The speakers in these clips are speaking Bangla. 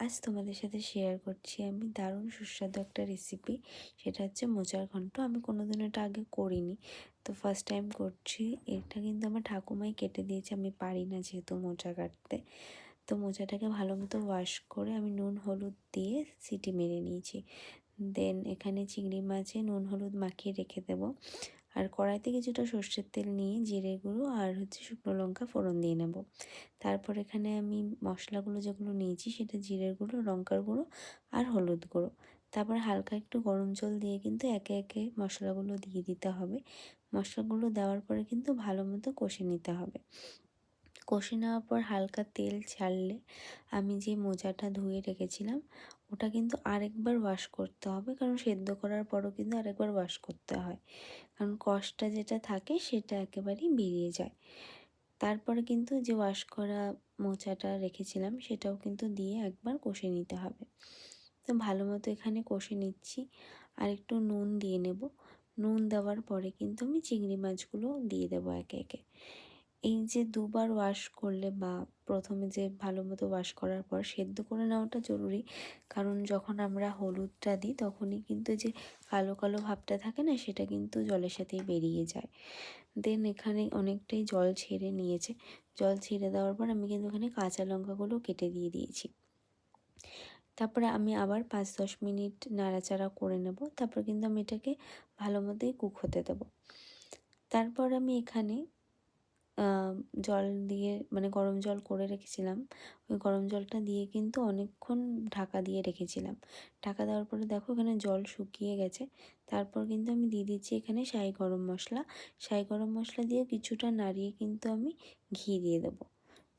আজ তোমাদের সাথে শেয়ার করছি আমি দারুণ সুস্বাদু একটা রেসিপি। সেটা হচ্ছে মোচার ঘন্ট। আমি কোনোদিনও এটা আগে করিনি, তো ফার্স্ট টাইম করছি। এটা কিন্তু আমার ঠাকুমাই কেটে দিয়েছে, আমি পারি না যেহেতু মোচা কাটতে। তো মোচাটাকে ভালো মতো ওয়াশ করে আমি নুন হলুদ দিয়ে সিটি মেরে নিয়েছি। দেন এখানে চিংড়ি মাছে নুন হলুদ মাখিয়ে রেখে দেবো। আর কড়াইতে কিছুটা সর্ষের তেল নিয়ে জিরে গুঁড়ো আর শুকনো লঙ্কা ফোড়ন দিয়ে নেব। তারপর এখানে আমি মশলাগুলো যেগুলো নিয়েছি সেটা জিরের গুঁড়ো, লঙ্কার গুঁড়ো আর হলুদ গুঁড়ো। তারপর হালকা একটু গরম জল দিয়ে কিন্তু একে একে মশলাগুলো দিয়ে দিতে হবে। মশলাগুলো দেওয়ার পরে কিন্তু ভালো মতো কষে নিতে হবে। কষে নেওয়ার পর হালকা তেল ছাড়লে আমি যে মোচাটা ধুয়ে রেখেছিলাম ওটা কিন্তু আরেকবার ওয়াশ করতে হবে, কারণ সেদ্ধ করার পরও কিন্তু আরেকবার ওয়াশ করতে হয়, কারণ কষটা যেটা থাকে সেটা একেবারেই বেরিয়ে যায়। তারপরে কিন্তু যে ওয়াশ করা মোচাটা রেখেছিলাম সেটাও কিন্তু দিয়ে একবার কষে নিতে হবে। তো ভালো মতো এখানে কষে নিচ্ছি। আর একটু নুন দিয়ে নেব। নুন দেওয়ার পরে কিন্তু আমি চিংড়ি মাছগুলো দিয়ে দেবো একে একে। এই যে দুবার ওয়াশ করলে বা প্রথমে যে ভালো মতো ওয়াশ করার পর সেদ্ধ করে নেওয়াটা জরুরি, কারণ যখন আমরা হলুদটা দিই তখনই কিন্তু যে কালো কালো ভাবটা থাকে না সেটা কিন্তু জলের সাথেই বেরিয়ে যায়। দেন এখানে অনেকটাই জল ছেড়ে নিয়েছে। জল ছেড়ে দেওয়ার পর আমি কিন্তু এখানে কাঁচা লঙ্কাগুলো কেটে দিয়ে দিয়েছি। তারপরে আমি আবার 5-10 মিনিট নাড়াচাড়া করে নেব। তারপর কিন্তু আমি এটাকে ভালো মতোই কুক হতে দেবো। তারপর আমি এখানে জল দিয়ে মানে গরম জল করে রেখেছিলাম। ওই গরম জলটা দিয়ে কিন্তু অনেকক্ষণ ঢাকা দিয়ে রেখেছিলাম। ঢাকা দেওয়ার পরে দেখো এখানে জল শুকিয়ে গেছে। তারপর কিন্তু আমি দিয়ে দিচ্ছি এখানে শাহি গরম মশলা। শাহি গরম মশলা দিয়ে কিছুটা নাড়িয়ে কিন্তু আমি ঘি দিয়ে দেবো।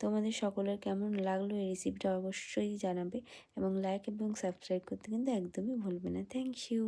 তোমাদের সকলের কেমন লাগলো এই রেসিপিটা অবশ্যই জানাবে, এবং লাইক এবং সাবস্ক্রাইব করতে কিন্তু একদমই ভুলবে না। Thank you.